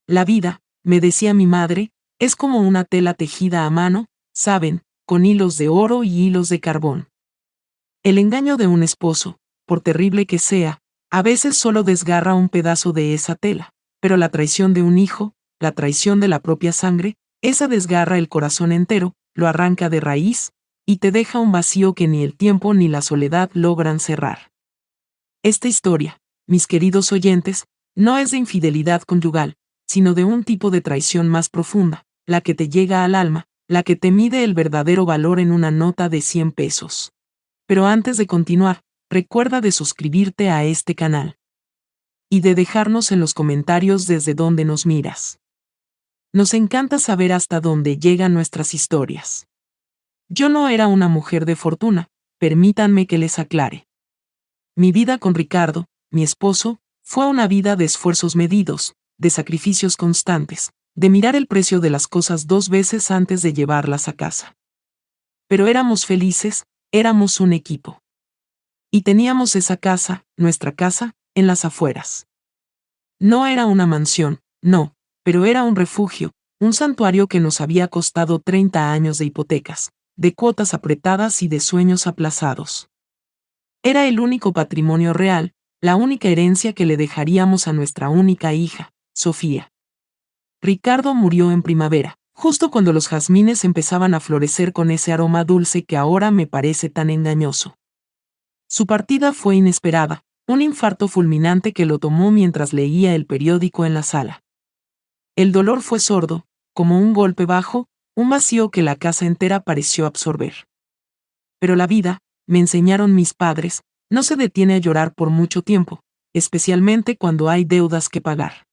La vida, me decía mi madre, es como una tela tejida a mano, ¿saben?, con hilos de oro y hilos de carbón. El engaño de un esposo, por terrible que sea, a veces solo desgarra un pedazo de esa tela, pero la traición de un hijo, la traición de la propia sangre, esa desgarra el corazón entero, lo arranca de raíz, y te deja un vacío que ni el tiempo ni la soledad logran cerrar. Esta historia, mis queridos oyentes, no es de infidelidad conyugal, sino de un tipo de traición más profunda, la que te llega al alma, la que te mide el verdadero valor en una nota de 100 pesos. Pero antes de continuar, recuerda de suscribirte a este canal y de dejarnos en los comentarios desde donde nos miras. Nos encanta saber hasta dónde llegan nuestras historias. Yo no era una mujer de fortuna, permítanme que les aclare. Mi vida con Ricardo, mi esposo, fue una vida de esfuerzos medidos, de sacrificios constantes, de mirar el precio de las cosas 2 veces antes de llevarlas a casa. Pero éramos felices, éramos un equipo. Y teníamos esa casa, nuestra casa, en las afueras. No era una mansión, no, pero era un refugio, un santuario que nos había costado 30 años de hipotecas, de cuotas apretadas y de sueños aplazados. Era el único patrimonio real, la única herencia que le dejaríamos a nuestra única hija, Sofía. Ricardo murió en primavera, justo cuando los jazmines empezaban a florecer con ese aroma dulce que ahora me parece tan engañoso. Su partida fue inesperada, un infarto fulminante que lo tomó mientras leía el periódico en la sala. El dolor fue sordo, como un golpe bajo, un vacío que la casa entera pareció absorber. Pero la vida, me enseñaron mis padres, no se detiene a llorar por mucho tiempo, especialmente cuando hay deudas que pagar.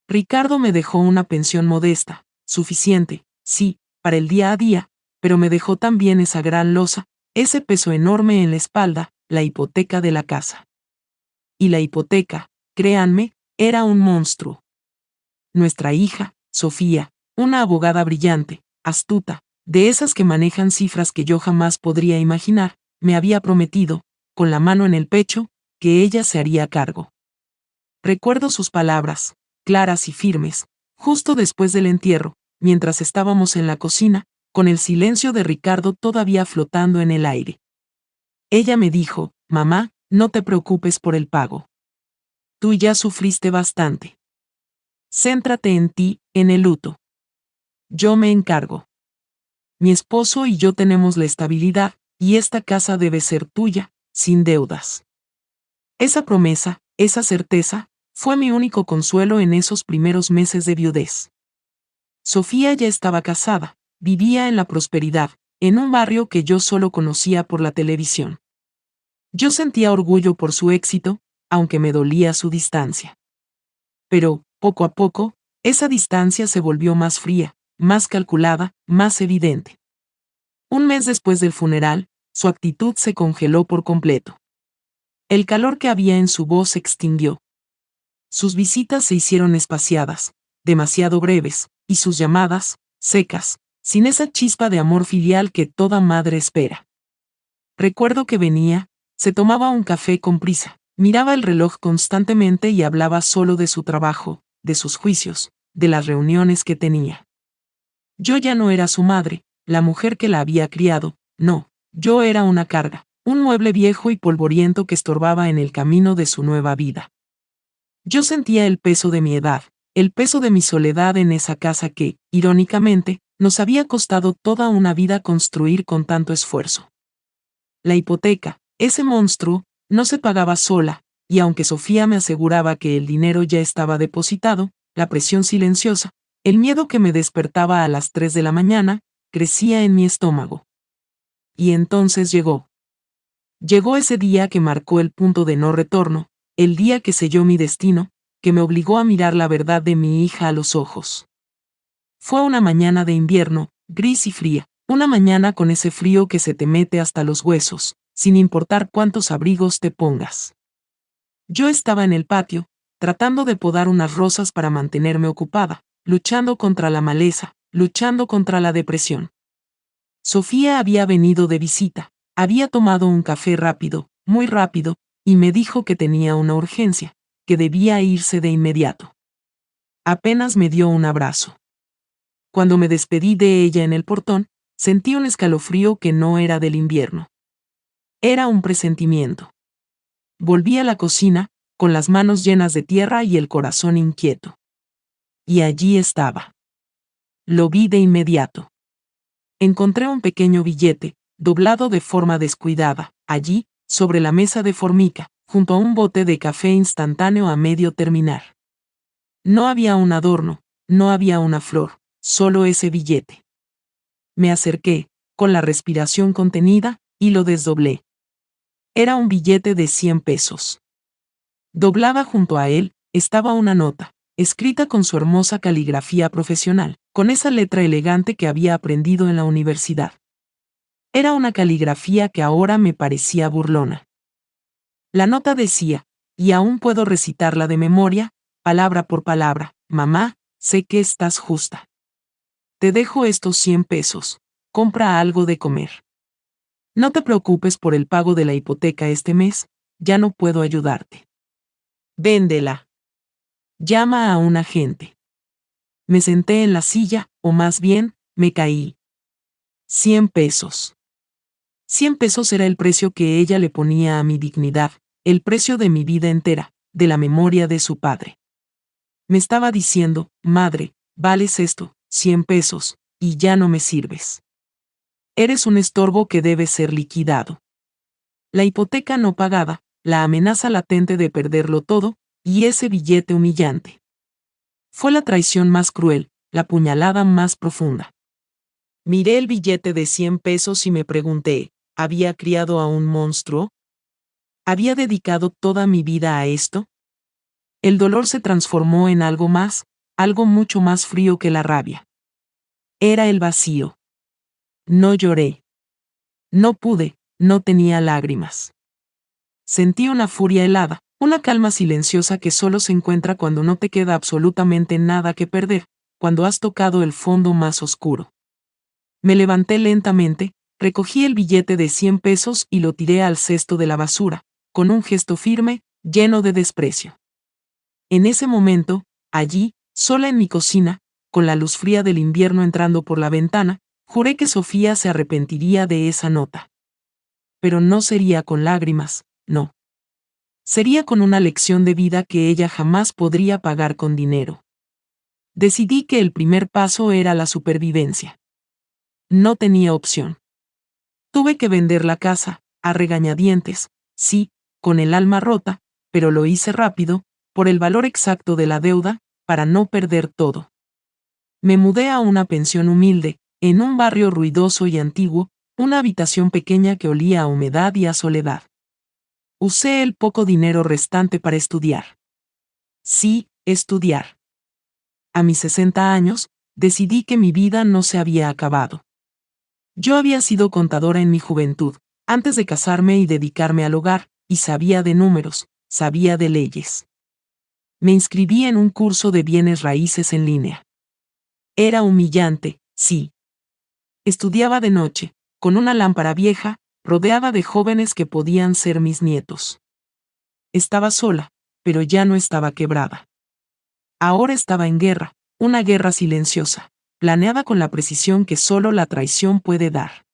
Ricardo me dejó una pensión modesta, suficiente, sí, para el día a día, pero me dejó también esa gran losa, ese peso enorme en la espalda, la hipoteca de la casa. Y la hipoteca, créanme, era un monstruo. Nuestra hija, Sofía, una abogada brillante, astuta, de esas que manejan cifras que yo jamás podría imaginar, me había prometido, con la mano en el pecho, que ella se haría cargo. Recuerdo sus palabras, claras y firmes, justo después del entierro, mientras estábamos en la cocina, con el silencio de Ricardo todavía flotando en el aire. Ella me dijo, mamá, no te preocupes por el pago. Tú ya sufriste bastante. Céntrate en ti, en el luto. Yo me encargo. Mi esposo y yo tenemos la estabilidad, y esta casa debe ser tuya, sin deudas. Esa promesa, esa certeza, fue mi único consuelo en esos primeros meses de viudez. Sofía ya estaba casada, vivía en la prosperidad, en un barrio que yo solo conocía por la televisión. Yo sentía orgullo por su éxito, aunque me dolía su distancia. Pero, poco a poco, esa distancia se volvió más fría, más calculada, más evidente. Un mes después del funeral, su actitud se congeló por completo. El calor que había en su voz se extinguió. Sus visitas se hicieron espaciadas, demasiado breves, y sus llamadas, secas, sin esa chispa de amor filial que toda madre espera. Recuerdo que venía, se tomaba un café con prisa, miraba el reloj constantemente y hablaba solo de su trabajo, de sus juicios, de las reuniones que tenía. Yo ya no era su madre, la mujer que la había criado, no, yo era una carga, un mueble viejo y polvoriento que estorbaba en el camino de su nueva vida. Yo sentía el peso de mi edad, el peso de mi soledad en esa casa que, irónicamente, nos había costado toda una vida construir con tanto esfuerzo. La hipoteca, ese monstruo, no se pagaba sola, y aunque Sofía me aseguraba que el dinero ya estaba depositado, la presión silenciosa, el miedo que me despertaba a las 3 de la mañana, crecía en mi estómago. Y entonces llegó. Llegó ese día que marcó el punto de no retorno, el día que selló mi destino, que me obligó a mirar la verdad de mi hija a los ojos. Fue una mañana de invierno, gris y fría, una mañana con ese frío que se te mete hasta los huesos, sin importar cuántos abrigos te pongas. Yo estaba en el patio, tratando de podar unas rosas para mantenerme ocupada, luchando contra la maleza, luchando contra la depresión. Sofía había venido de visita, había tomado un café rápido, muy rápido, y me dijo que tenía una urgencia, que debía irse de inmediato. Apenas me dio un abrazo. Cuando me despedí de ella en el portón, sentí un escalofrío que no era del invierno. Era un presentimiento. Volví a la cocina, con las manos llenas de tierra y el corazón inquieto. Y allí estaba. Lo vi de inmediato. Encontré un pequeño billete, doblado de forma descuidada, allí, sobre la mesa de formica, junto a un bote de café instantáneo a medio terminar. No había un adorno, no había una flor, solo ese billete. Me acerqué, con la respiración contenida, y lo desdoblé. Era un billete de 100 pesos. Doblada junto a él, estaba una nota, escrita con su hermosa caligrafía profesional, con esa letra elegante que había aprendido en la universidad. Era una caligrafía que ahora me parecía burlona. La nota decía, y aún puedo recitarla de memoria, palabra por palabra: mamá, sé que estás justa. Te dejo estos 100 pesos, compra algo de comer. No te preocupes por el pago de la hipoteca este mes, ya no puedo ayudarte. Véndela. Llama a un agente. Me senté en la silla, o más bien, me caí. 100 pesos. 100 pesos era el precio que ella le ponía a mi dignidad, el precio de mi vida entera, de la memoria de su padre. Me estaba diciendo: madre, vales esto, 100 pesos, y ya no me sirves. Eres un estorbo que debe ser liquidado. La hipoteca no pagada, la amenaza latente de perderlo todo, y ese billete humillante. Fue la traición más cruel, la puñalada más profunda. Miré el billete de 100 pesos y me pregunté: ¿había criado a un monstruo? ¿Había dedicado toda mi vida a esto? El dolor se transformó en algo más, algo mucho más frío que la rabia. Era el vacío. No lloré. No pude, no tenía lágrimas. Sentí una furia helada, una calma silenciosa que solo se encuentra cuando no te queda absolutamente nada que perder, cuando has tocado el fondo más oscuro. Me levanté lentamente, recogí el billete de 100 pesos y lo tiré al cesto de la basura, con un gesto firme, lleno de desprecio. En ese momento, allí, sola en mi cocina, con la luz fría del invierno entrando por la ventana, juré que Sofía se arrepentiría de esa nota. Pero no sería con lágrimas, no. Sería con una lección de vida que ella jamás podría pagar con dinero. Decidí que el primer paso era la supervivencia. No tenía opción. Tuve que vender la casa, a regañadientes, sí, con el alma rota, pero lo hice rápido, por el valor exacto de la deuda, para no perder todo. Me mudé a una pensión humilde, en un barrio ruidoso y antiguo, una habitación pequeña que olía a humedad y a soledad. Usé el poco dinero restante para estudiar. Sí, estudiar. A mis 60 años, decidí que mi vida no se había acabado. Yo había sido contadora en mi juventud, antes de casarme y dedicarme al hogar, y sabía de números, sabía de leyes. Me inscribí en un curso de bienes raíces en línea. Era humillante, sí. Estudiaba de noche, con una lámpara vieja, rodeada de jóvenes que podían ser mis nietos. Estaba sola, pero ya no estaba quebrada. Ahora estaba en guerra, una guerra silenciosa, planeada con la precisión que solo la traición puede dar.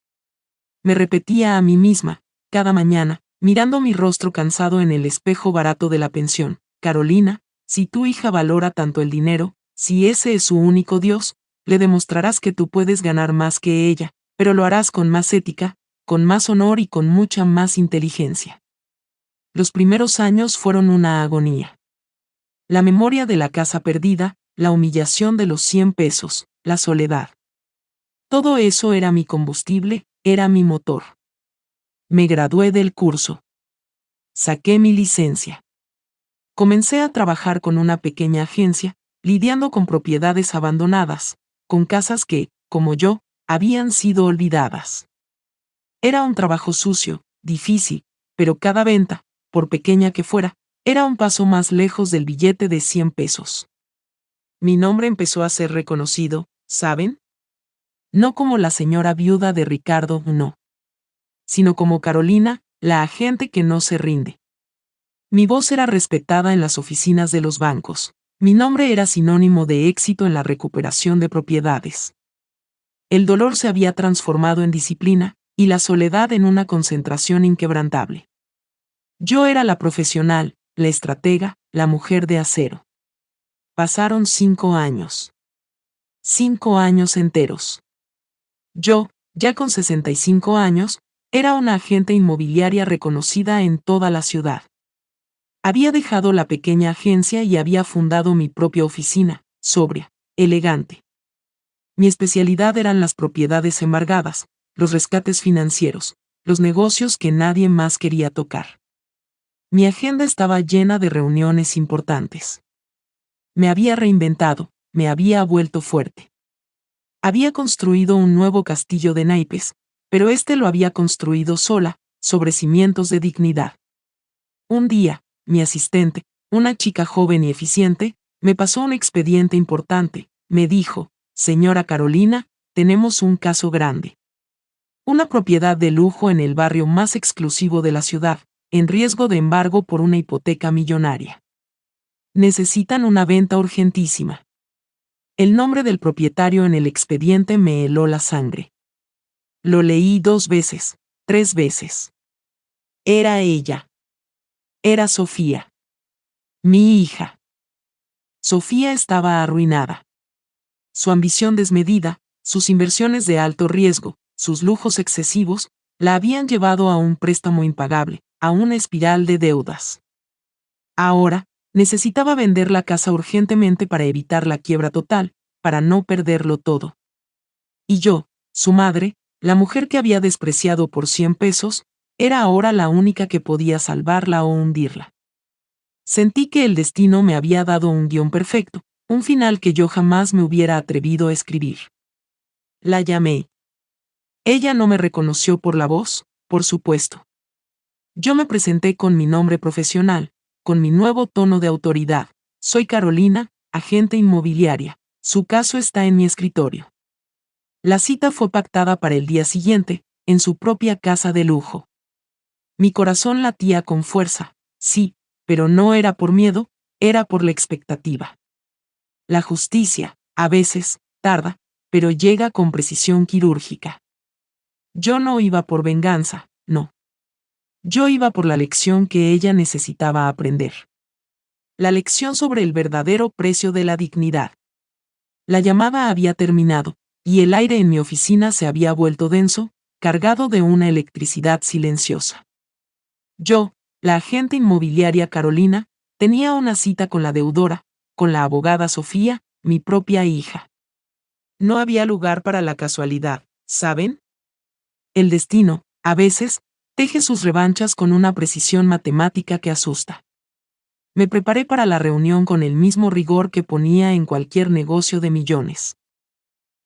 Me repetía a mí misma, cada mañana, mirando mi rostro cansado en el espejo barato de la pensión: Carolina, si tu hija valora tanto el dinero, si ese es su único Dios, le demostrarás que tú puedes ganar más que ella, pero lo harás con más ética, con más honor y con mucha más inteligencia. Los primeros años fueron una agonía. La memoria de la casa perdida, la humillación de los 100 pesos, la soledad. Todo eso era mi combustible, era mi motor. Me gradué del curso. Saqué mi licencia. Comencé a trabajar con una pequeña agencia, lidiando con propiedades abandonadas, con casas que, como yo, habían sido olvidadas. Era un trabajo sucio, difícil, pero cada venta, por pequeña que fuera, era un paso más lejos del billete de 100 pesos. Mi nombre empezó a ser reconocido, ¿saben? No como la señora viuda de Ricardo, no. Sino como Carolina, la agente que no se rinde. Mi voz era respetada en las oficinas de los bancos, Mi nombre era sinónimo de éxito en la recuperación de propiedades. El dolor se había transformado en disciplina, y la soledad en una concentración inquebrantable. Yo era la profesional, la estratega, la mujer de acero. Pasaron 5 años. 5 años enteros. Yo, ya con 65 años, era una agente inmobiliaria reconocida en toda la ciudad. Había dejado la pequeña agencia y había fundado mi propia oficina, sobria, elegante. Mi especialidad eran las propiedades embargadas, los rescates financieros, los negocios que nadie más quería tocar. Mi agenda estaba llena de reuniones importantes. Me había reinventado, me había vuelto fuerte. Había construido un nuevo castillo de naipes, pero este lo había construido sola, sobre cimientos de dignidad. Un día, mi asistente, una chica joven y eficiente, me pasó un expediente importante. Me dijo: «Señora Carolina, tenemos un caso grande. Una propiedad de lujo en el barrio más exclusivo de la ciudad, en riesgo de embargo por una hipoteca millonaria. Necesitan una venta urgentísima». El nombre del propietario en el expediente me heló la sangre. Lo leí 2 veces, 3 veces. Era ella. Era Sofía. Mi hija. Sofía estaba arruinada. Su ambición desmedida, sus inversiones de alto riesgo, sus lujos excesivos, la habían llevado a un préstamo impagable, a una espiral de deudas. Ahora, necesitaba vender la casa urgentemente para evitar la quiebra total, para no perderlo todo. Y yo, su madre, la mujer que había despreciado por 100 pesos, era ahora la única que podía salvarla o hundirla. Sentí que el destino me había dado un guión perfecto, un final que yo jamás me hubiera atrevido a escribir. La llamé. Ella no me reconoció por la voz, por supuesto. Yo me presenté con mi nombre profesional, con mi nuevo tono de autoridad. Soy Carolina, agente inmobiliaria. Su caso está en mi escritorio. La cita fue pactada para el día siguiente, en su propia casa de lujo. Mi corazón latía con fuerza, sí, pero no era por miedo, era por la expectativa. La justicia, a veces, tarda, pero llega con precisión quirúrgica. Yo no iba por venganza, no. Yo iba por la lección que ella necesitaba aprender. La lección sobre el verdadero precio de la dignidad. La llamada había terminado, y el aire en mi oficina se había vuelto denso, cargado de una electricidad silenciosa. Yo, la agente inmobiliaria Carolina, tenía una cita con la deudora, con la abogada Sofía, mi propia hija. No había lugar para la casualidad, ¿saben? El destino, a veces, teje sus revanchas con una precisión matemática que asusta. Me preparé para la reunión con el mismo rigor que ponía en cualquier negocio de millones.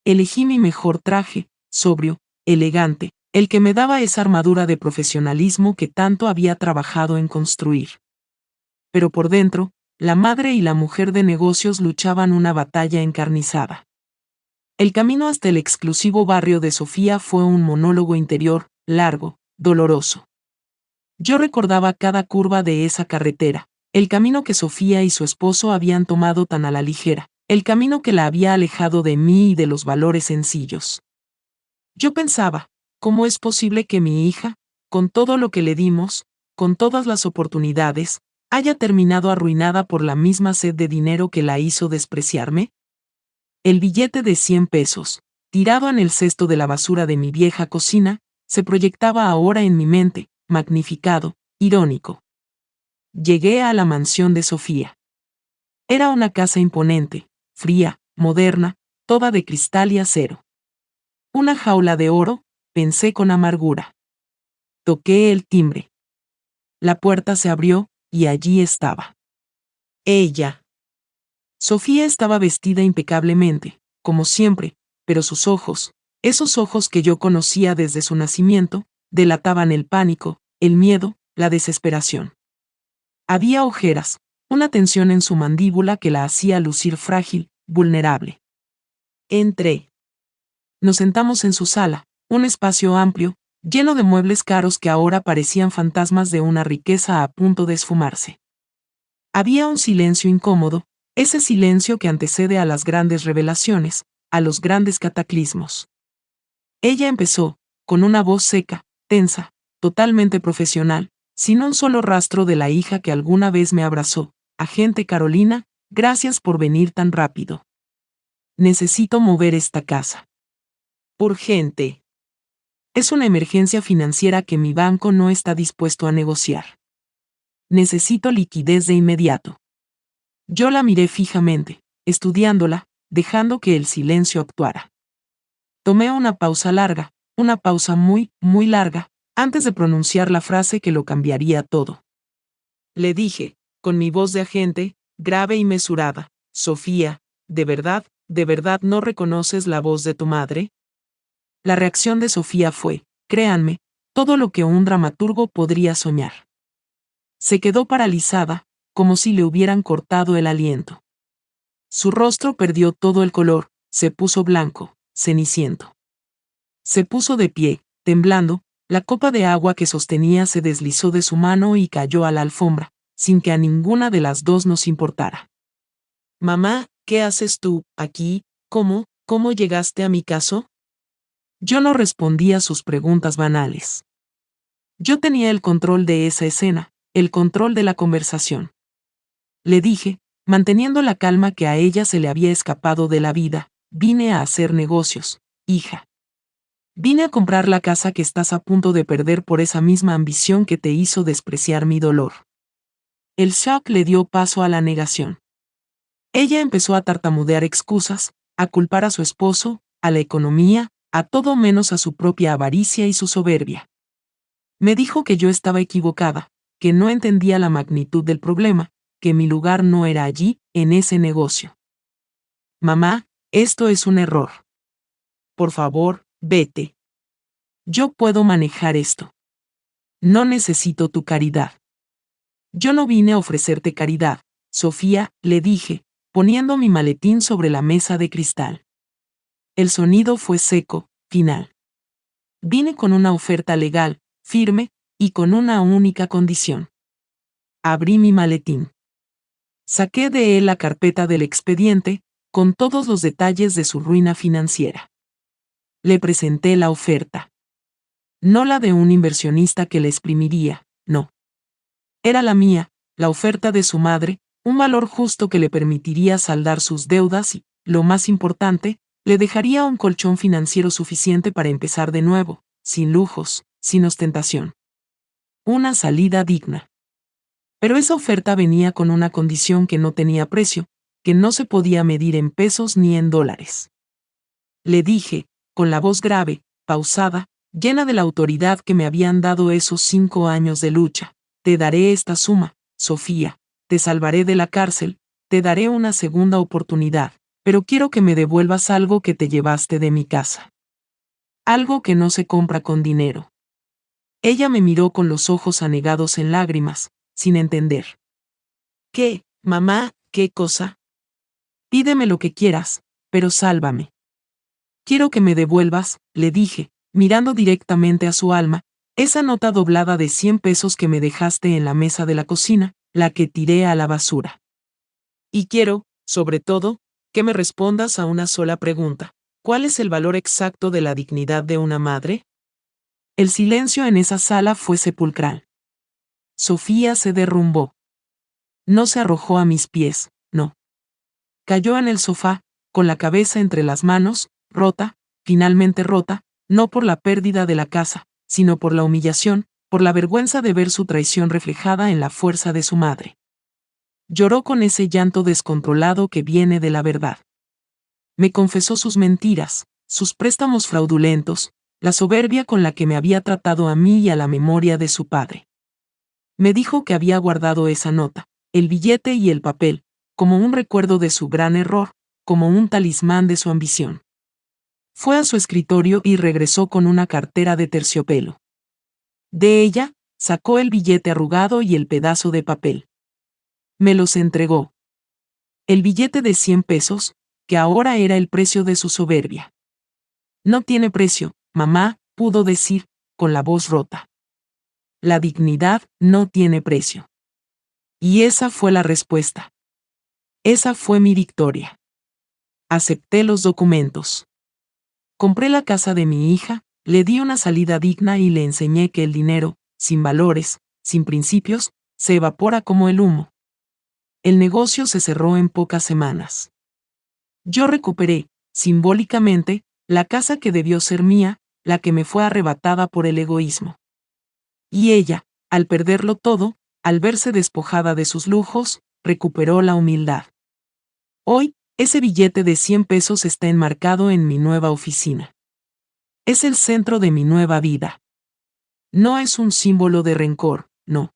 Elegí mi mejor traje, sobrio, elegante, el que me daba esa armadura de profesionalismo que tanto había trabajado en construir. Pero por dentro, la madre y la mujer de negocios luchaban una batalla encarnizada. El camino hasta el exclusivo barrio de Sofía fue un monólogo interior, largo, doloroso. Yo recordaba cada curva de esa carretera, el camino que Sofía y su esposo habían tomado tan a la ligera, el camino que la había alejado de mí y de los valores sencillos. Yo pensaba, ¿cómo es posible que mi hija, con todo lo que le dimos, con todas las oportunidades, haya terminado arruinada por la misma sed de dinero que la hizo despreciarme? El billete de 100 pesos, tirado en el cesto de la basura de mi vieja cocina, se proyectaba ahora en mi mente, magnificado, irónico. Llegué a la mansión de Sofía. Era una casa imponente, fría, moderna, toda de cristal y acero. Una jaula de oro, pensé con amargura. Toqué el timbre. La puerta se abrió, y allí estaba. Ella. Sofía estaba vestida impecablemente, como siempre, pero sus ojos, esos ojos que yo conocía desde su nacimiento, delataban el pánico, el miedo, la desesperación. Había ojeras, una tensión en su mandíbula que la hacía lucir frágil, vulnerable. Entré. Nos sentamos en su sala, un espacio amplio, lleno de muebles caros que ahora parecían fantasmas de una riqueza a punto de esfumarse. Había un silencio incómodo, Ese silencio que antecede a las grandes revelaciones, a los grandes cataclismos. Ella empezó, con una voz seca, tensa, totalmente profesional, sin un solo rastro de la hija que alguna vez me abrazó. Agente Carolina, gracias por venir tan rápido. Necesito mover esta casa. Urgente. Es una emergencia financiera que mi banco no está dispuesto a negociar. Necesito liquidez de inmediato. Yo la miré fijamente, estudiándola, dejando que el silencio actuara. Tomé una pausa larga, una pausa muy, muy larga, antes de pronunciar la frase que lo cambiaría todo. Le dije, con mi voz de agente, grave y mesurada, Sofía, ¿de verdad no reconoces la voz de tu madre? La reacción de Sofía fue, créanme, todo lo que un dramaturgo podría soñar. Se quedó paralizada, como si le hubieran cortado el aliento. Su rostro perdió todo el color, se puso blanco, ceniciento. Se puso de pie, temblando, la copa de agua que sostenía se deslizó de su mano y cayó a la alfombra, sin que a ninguna de las dos nos importara. Mamá, ¿qué haces tú, aquí? ¿Cómo llegaste a mi caso? Yo no respondí a sus preguntas banales. Yo tenía el control de esa escena, el control de la conversación. Le dije, manteniendo la calma que a ella se le había escapado de la vida, vine a hacer negocios, hija. Vine a comprar la casa que estás a punto de perder por esa misma ambición que te hizo despreciar mi dolor. El shock le dio paso a la negación. Ella empezó a tartamudear excusas, a culpar a su esposo, a la economía, a todo menos a su propia avaricia y su soberbia. Me dijo que yo estaba equivocada, que no entendía la magnitud del problema, que mi lugar no era allí, en ese negocio. Mamá, esto es un error. Por favor, vete. Yo puedo manejar esto. No necesito tu caridad. Yo no vine a ofrecerte caridad, Sofía, le dije, poniendo mi maletín sobre la mesa de cristal. El sonido fue seco, final. Vine con una oferta legal, firme, y con una única condición. Abrí mi maletín. Saqué de él la carpeta del expediente, con todos los detalles de su ruina financiera. Le presenté la oferta. No la de un inversionista que le exprimiría, no. Era la mía, la oferta de su madre, un valor justo que le permitiría saldar sus deudas y, lo más importante, le dejaría un colchón financiero suficiente para empezar de nuevo, sin lujos, sin ostentación. Una salida digna. Pero esa oferta venía con una condición que no tenía precio, que no se podía medir en pesos ni en dólares. Le dije, con la voz grave, pausada, llena de la autoridad que me habían dado esos 5 años de lucha, te daré esta suma, Sofía, te salvaré de la cárcel, te daré una segunda oportunidad, pero quiero que me devuelvas algo que te llevaste de mi casa. Algo que no se compra con dinero. Ella me miró con los ojos anegados en lágrimas, sin entender. ¿Qué, mamá, qué cosa? Pídeme lo que quieras, pero sálvame. Quiero que me devuelvas, le dije, mirando directamente a su alma, esa nota doblada de 100 pesos que me dejaste en la mesa de la cocina, la que tiré a la basura. Y quiero, sobre todo, que me respondas a una sola pregunta. ¿Cuál es el valor exacto de la dignidad de una madre? El silencio en esa sala fue sepulcral. Sofía se derrumbó. No se arrojó a mis pies, no. Cayó en el sofá, con la cabeza entre las manos, rota, finalmente rota, no por la pérdida de la casa, sino por la humillación, por la vergüenza de ver su traición reflejada en la fuerza de su madre. Lloró con ese llanto descontrolado que viene de la verdad. Me confesó sus mentiras, sus préstamos fraudulentos, la soberbia con la que me había tratado a mí y a la memoria de su padre. Me dijo que había guardado esa nota, el billete y el papel, como un recuerdo de su gran error, como un talismán de su ambición. Fue a su escritorio y regresó con una cartera de terciopelo. De ella, sacó el billete arrugado y el pedazo de papel. Me los entregó. El billete de 100 pesos, que ahora era el precio de su soberbia. No tiene precio, mamá, pudo decir, con la voz rota. La dignidad no tiene precio. Y esa fue la respuesta. Esa fue mi victoria. Acepté los documentos. Compré la casa de mi hija, le di una salida digna y le enseñé que el dinero, sin valores, sin principios, se evapora como el humo. El negocio se cerró en pocas semanas. Yo recuperé, simbólicamente, la casa que debió ser mía, la que me fue arrebatada por el egoísmo. Y ella, al perderlo todo, al verse despojada de sus lujos, recuperó la humildad. Hoy, ese billete de 100 pesos está enmarcado en mi nueva oficina. Es el centro de mi nueva vida. No es un símbolo de rencor, no.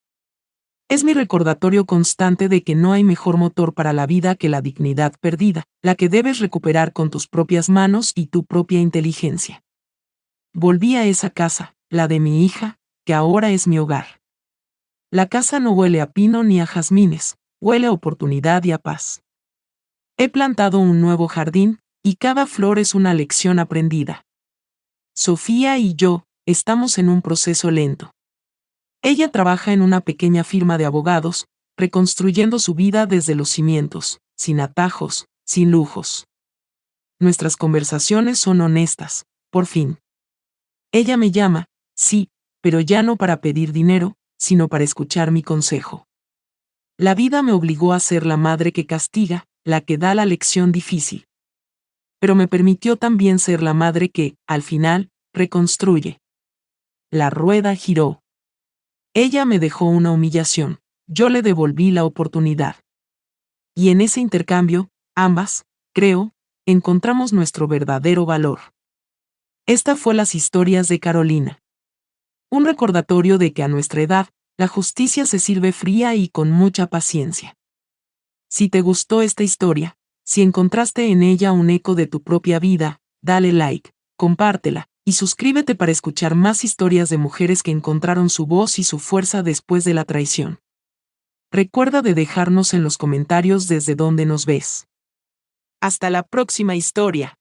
Es mi recordatorio constante de que no hay mejor motor para la vida que la dignidad perdida, la que debes recuperar con tus propias manos y tu propia inteligencia. Volví a esa casa, la de mi hija, que ahora es mi hogar. La casa no huele a pino ni a jazmines, huele a oportunidad y a paz. He plantado un nuevo jardín, y cada flor es una lección aprendida. Sofía y yo estamos en un proceso lento. Ella trabaja en una pequeña firma de abogados, reconstruyendo su vida desde los cimientos, sin atajos, sin lujos. Nuestras conversaciones son honestas, por fin. Ella me llama, sí, pero ya no para pedir dinero, sino para escuchar mi consejo. La vida me obligó a ser la madre que castiga, la que da la lección difícil. Pero me permitió también ser la madre que, al final, reconstruye. La rueda giró. Ella me dejó una humillación, yo le devolví la oportunidad. Y en ese intercambio, ambas, creo, encontramos nuestro verdadero valor. Esta fue las historias de Carolina. Un recordatorio de que a nuestra edad, la justicia se sirve fría y con mucha paciencia. Si te gustó esta historia, si encontraste en ella un eco de tu propia vida, dale like, compártela, y suscríbete para escuchar más historias de mujeres que encontraron su voz y su fuerza después de la traición. Recuerda de dejarnos en los comentarios desde donde nos ves. Hasta la próxima historia.